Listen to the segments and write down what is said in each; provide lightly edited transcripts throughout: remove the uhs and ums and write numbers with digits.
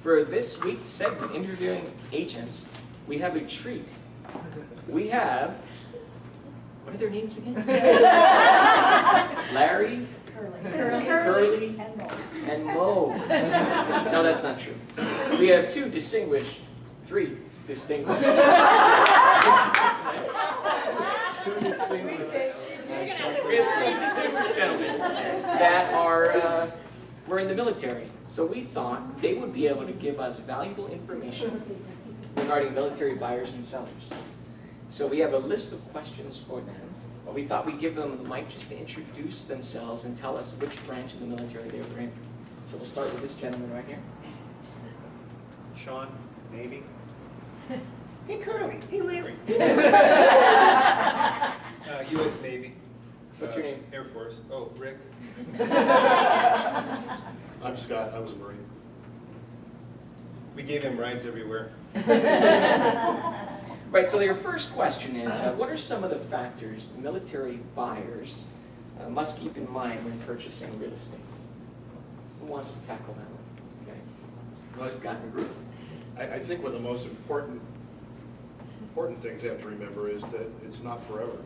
For this week's segment, interviewing agents, we have a treat. We have, what are their names again? Larry, Curly, and Mo. No, that's not true. We have three distinguished. We have three distinguished gentlemen that were in the military. So we thought they would be able to give us valuable information regarding military buyers and sellers. So we have a list of questions for them. But we thought we'd give them the mic just to introduce themselves and tell us which branch of the military they were in. So we'll start with this gentleman right here. Sean, Navy. Hey Curly, hey Larry. U.S. Navy. What's your name? Air Force. Oh, Rick. I'm Scott, I was a Marine. We gave him rides everywhere. Right, so your first question is, what are some of the factors military buyers must keep in mind when purchasing real estate? Who wants to tackle that one? Okay. Well, Scott. I think one of the most important things you have to remember is that it's not forever.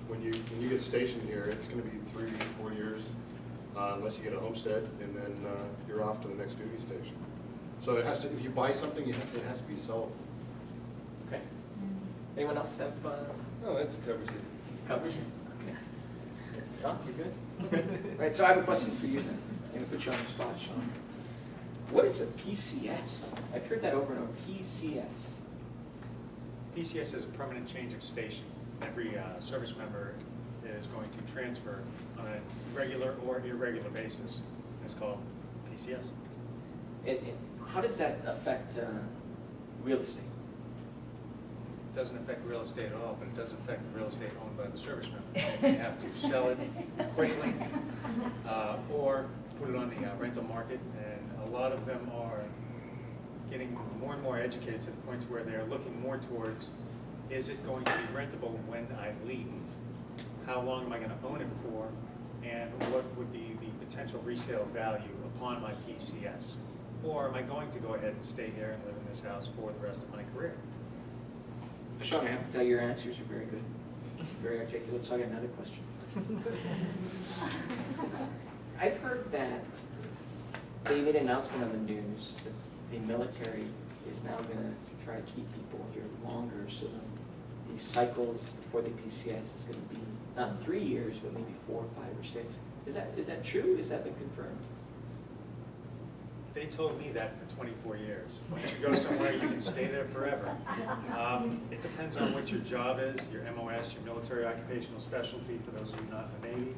When you get stationed here, it's going to be 3 to 4 years, unless you get a homestead, and then you're off to the next duty station. So it has to, if you buy something, it has to be sellable. Okay. Anyone else have? Oh, that covers it. Covers it? Okay. John, you're good? Right, so I have a question for you then. I'm going to put you on the spot, Sean. What is a PCS? I've heard that over and over. PCS. PCS is a permanent change of station. Every service member is going to transfer on a regular or irregular basis. It's called PCS. How does that affect real estate? It doesn't affect real estate at all, but it does affect the real estate owned by the service member. They have to sell it quickly or put it on the rental market, and a lot of them are getting more and more educated to the point where they're looking more towards, is it going to be rentable when I leave? How long am I going to own it for? And what would be the potential resale value upon my PCS? Or am I going to go ahead and stay here and live in this house for the rest of my career? Sean, I have to tell you, your answers are very good. Very articulate, so I got another question. I've heard that they made an announcement on the news that the military is now going to try to keep people here longer, so these cycles before the PCS is going to be not 3 years, but maybe 4, 5, or 6. Is that true? Has that been confirmed? They told me that for 24 years. Once you go somewhere, you can stay there forever. It depends on what your job is, your MOS, your military occupational specialty, for those who are not in the Navy.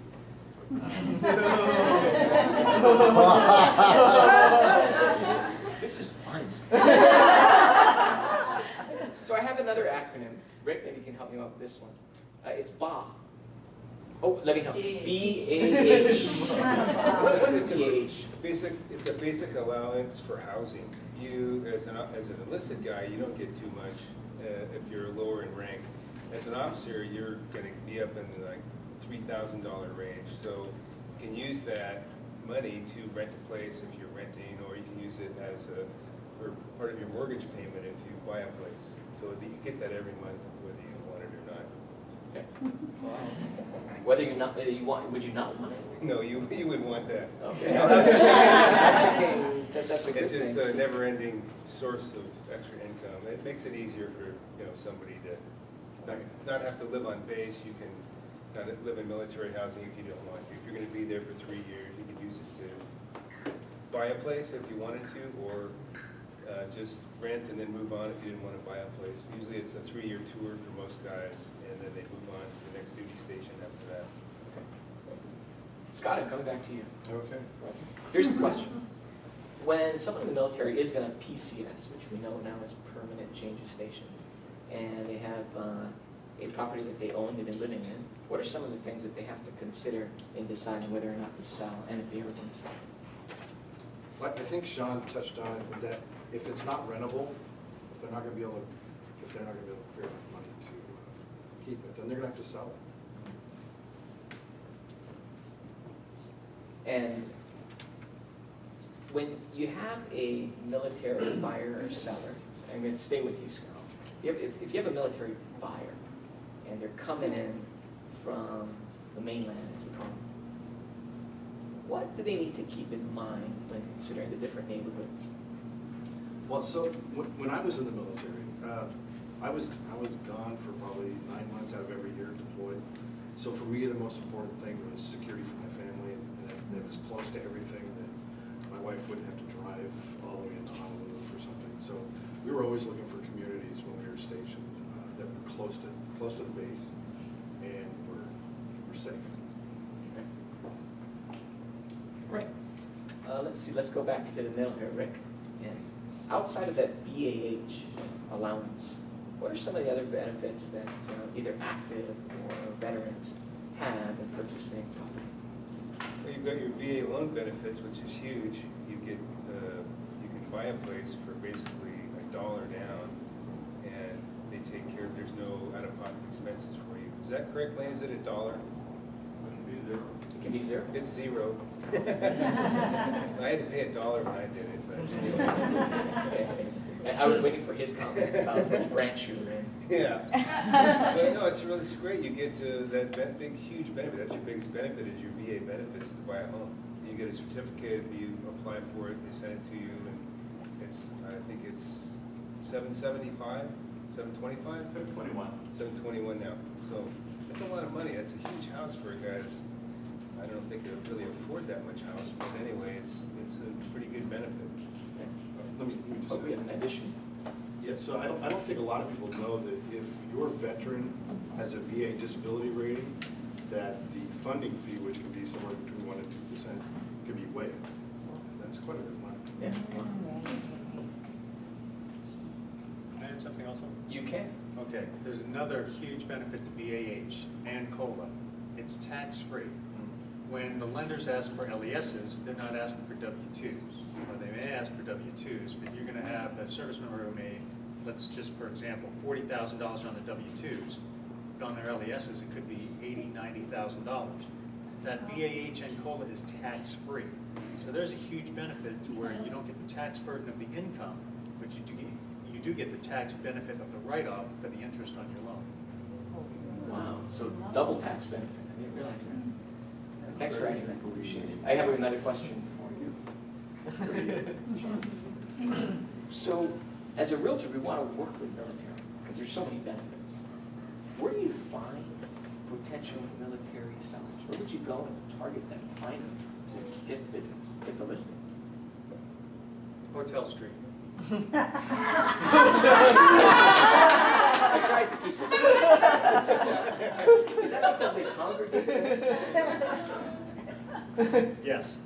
This is fun. So I have another acronym. Rick, maybe you can help me out with this one. It's BAH. Oh, let me help. B-A-H. What is B-A-H? It's a basic allowance for housing. You, as an enlisted guy, you don't get too much if you're lower in rank. As an officer, you're going to be up in the like $3,000 range. So you can use that money to rent a place if you're renting, or you can use it as for part of your mortgage payment if you buy a place. So you get that every month, whether you want it or not. Okay. Whether you want, would you not want it? No, you would want that. Okay. That's a good It's just thing. a never-ending source of extra income. It makes it easier for somebody to not have to live on base. You can not live in military housing if you don't want to. If you're going to be there for 3 years, you can use it to buy a place if you wanted to, or just rent and then move on if you didn't want to buy a place. Usually it's a 3-year tour for most guys, and then they move on to the next duty station after that. Okay. Scott, I'm coming back to you. Okay. Here's the question. When someone in the military is going to PCS, which we know now is permanent change of station, and they have a property that they own, they've been living in, what are some of the things that they have to consider in deciding whether or not to sell, and if they ever going to sell? I think Sean touched on it, that if it's not rentable, if they're not going to be able to clear enough money to keep it, then they're going to have to sell it. And when you have a military buyer or seller, I'm going to stay with you, Scott. If you have a military buyer and they're coming in from the mainland, as we call them, what do they need to keep in mind when considering the different neighborhoods? Well, so when I was in the military, I was gone for probably 9 months out of every year deployed. So for me, the most important thing was security for my family, and that it was close to everything, that my wife wouldn't have to drive all the way into Honolulu for something. So we were always looking for communities when we were stationed that were close to the base and were safe. Okay. Right. Let's see. Let's go back to the middle here, Rick. And outside of that BAH allowance, what are some of the other benefits that either active or veterans have in purchasing property? Well, you've got your VA loan benefits, which is huge. You get, you can buy a place for basically $1 down, and they take care of, there's no out-of-pocket expenses for you. Is that correct, Lane? Is it $1? It can be zero. It's 0. I had to pay $1 when I did it, but anyway. And I was waiting for his comment about which branch you were in. Yeah. But no, it's great. You get to that big, huge benefit. That's your biggest benefit is your VA benefits to buy a home. You get a certificate, you apply for it, they send it to you, and I think it's $775, $725? $721 now. So that's a lot of money. That's a huge house for a guy that's, I don't know if they could really afford that much house, but anyway, it's a pretty good benefit. Let me Oh, just we have an addition. Yeah, so I don't think a lot of people know that if your veteran has a VA disability rating, that the funding fee, which can be somewhere between 1% and 2%, can be waived. And that's quite a bit of money. Yeah. Can I add something also? You can. Okay, there's another huge benefit to BAH and COLA. It's tax-free. When the lenders ask for LESs, they're not asking for W-2s. Or they may ask for W-2s, but you're going to have a service member who made, let's just for example, $40,000 on the W-2s. But on their LESs, it could be $80,000, $90,000. That BAH and COLA is tax-free. So there's a huge benefit to where you don't get the tax burden of the income, but you do get the tax benefit of the write-off for the interest on your loan. Wow. So it's double tax benefit. I didn't realize that. Thanks for asking that. Appreciate it. I have another question for you. So, as a realtor, we want to work with military because there's so many benefits. Where do you find potential military sellers? Where would you go and target them, find them to get business, get the listing? Hotel Street. I tried to keep this. Is that because they congregate there? Yes.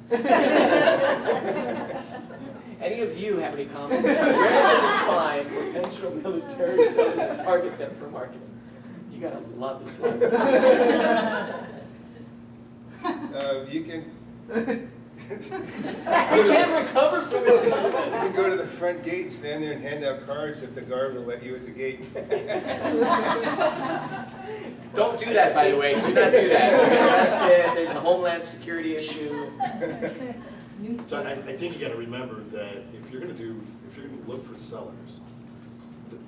Any of you have any comments? Where does it find potential military sellers and target them for marketing? You gotta love this life. You can. I can't recover from this comment. You can go to the front gate, stand there and hand out cards if the guard will let you at the gate. Don't do that, by the way. Do not do that. You'll get arrested. There's a Homeland Security issue. So I think you got to remember that if you're going to look for sellers,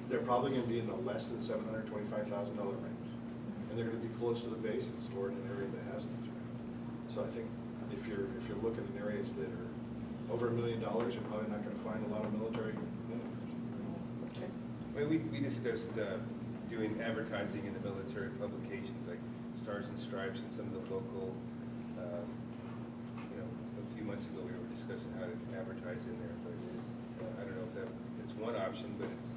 they're probably going to be in the less than $725,000 range, and they're going to be close to the bases or in an area that has those. So I think if you're looking in areas that are over $1 million, you're probably not going to find a lot of military. Well, we discussed doing advertising in the military publications like Stars and Stripes and some of the local, a few months ago we were discussing how to advertise in there, but I don't know if it's one option, but it's,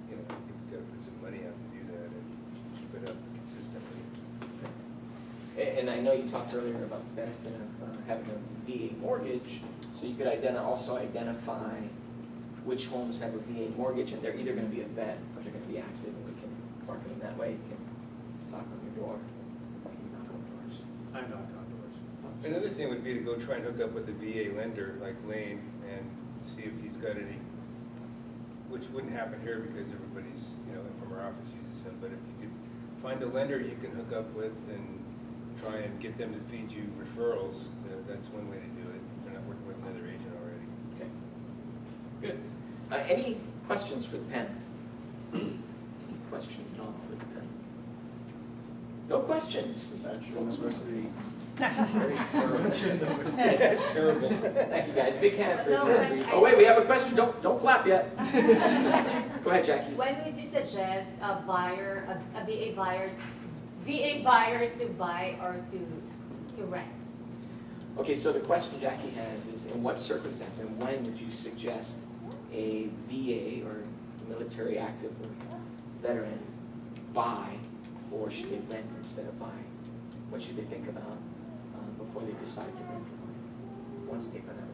you've got to put some money out to do that and keep it up consistently. And I know you talked earlier about the benefit of having a VA mortgage, so you could also identify which homes have a VA mortgage, and they're either going to be a vet or they're going to be active, and we can market them that way. You can knock on your door, you can knock on doors. I knock on doors. Another thing would be to go try and hook up with a VA lender like Lane and see if he's got any, which wouldn't happen here because everybody's, from our office uses him, but if you could find a lender you can hook up with and try and get them to feed you referrals, that's one way to do it. If they're not working with another agent already. Okay. Good. Any questions for the pen? Any questions at all for the pen? No questions. Very thorough. Terrible. Thank you, guys. Big hand for No, this. I- Oh, wait, we have a question. Don't clap yet. Go ahead, Jackie. When would you suggest a buyer, a VA buyer to buy or to rent? Okay, so the question Jackie has is, in what circumstance and when would you suggest a VA or military active or veteran buy, or should they rent instead of buy? What should they think about before they decide to rent or buy? Wants to take on that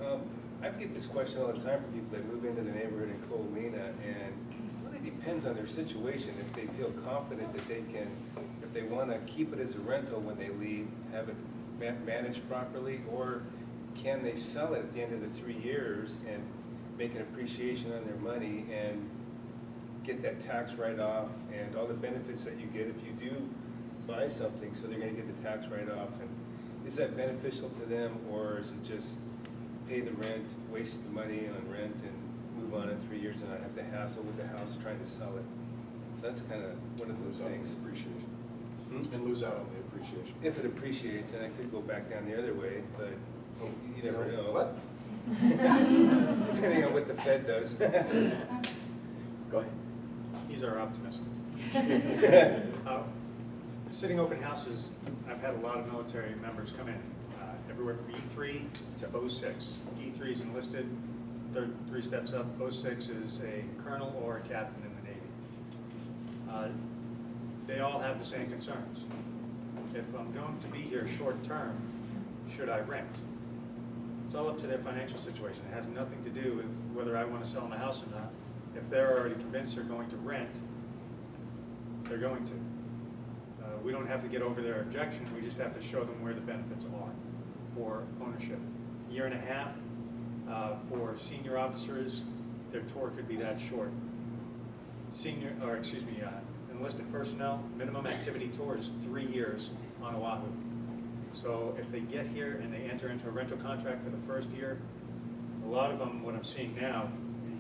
one? I get this question all the time from people that move into the neighborhood in Colina, and it really depends on their situation. If they feel confident that they can, if they want to keep it as a rental when they leave, have it managed properly, or can they sell it at the end of the 3 years and make an appreciation on their money and get that tax write-off and all the benefits that you get if you do buy something, so they're going to get the tax write-off. And is that beneficial to them, or is it just pay the rent, waste the money on rent, and move on in 3 years and not have to hassle with the house trying to sell it? So that's kind of one of those Lose out on things. the appreciation. Hmm? And lose out on the appreciation. If it appreciates, and it could go back down the other way, but you never know. What? Depending on what the Fed does. Go ahead. He's our optimist. Sitting open houses, I've had a lot of military members come in, everywhere from E3 to 06. E3 is enlisted, 3 steps up. 06 is a colonel or a captain in the Navy. They all have the same concerns. If I'm going to be here short term, should I rent? It's all up to their financial situation. It has nothing to do with whether I want to sell my house or not. If they're already convinced they're going to rent, they're going to. We don't have to get over their objection, we just have to show them where the benefits are for ownership. 1.5 years for senior officers, their tour could be that short. Enlisted personnel, minimum activity tour is 3 years on Oahu. So if they get here and they enter into a rental contract for the first year, a lot of them, what I'm seeing now,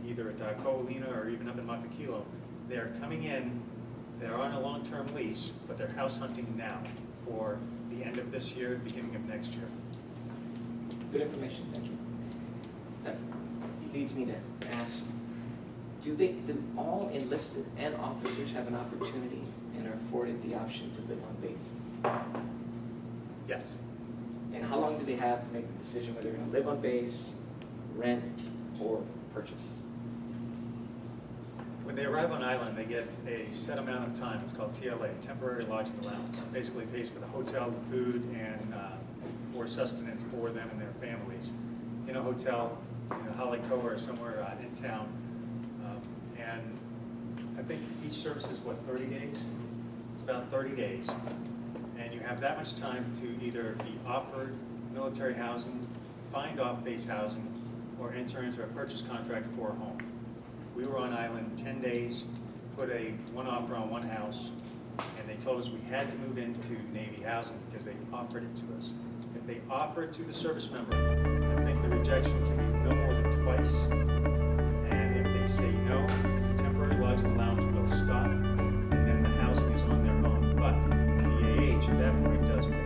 either at Ko'olina or even up in Makakilo, they're coming in, they're on a long-term lease, but they're house hunting now for the end of this year, beginning of next year. Good information, thank you. That leads me to ask, do all enlisted and officers have an opportunity and are afforded the option to live on base? Yes. And how long do they have to make the decision whether they're going to live on base, rent, or purchase? When they arrive on island, they get a set amount of time. It's called TLA, Temporary Lodging Allowance. It basically pays for the hotel, the food, and for sustenance for them and their families in a hotel, Haliko or somewhere in town. And I think each service is, 30 days? It's about 30 days. And you have that much time to either be offered military housing, find off-base housing, or enter into a purchase contract for a home. We were on island 10 days, put one offer on one house, and they told us we had to move into Navy housing because they offered it to us. If they offer it to the service member, I think the rejection can be no more than twice. And if they say no, the temporary lodging allowance will stop, and then the housing is on their own. But the AH at that point does pick up.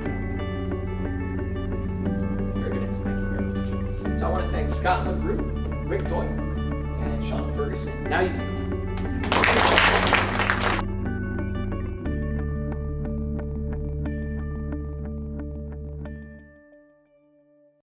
Very good answer, thank you very much. So I want to thank Scott LaGroux, Rick Doyle, and Sean Ferguson. Now you can clap.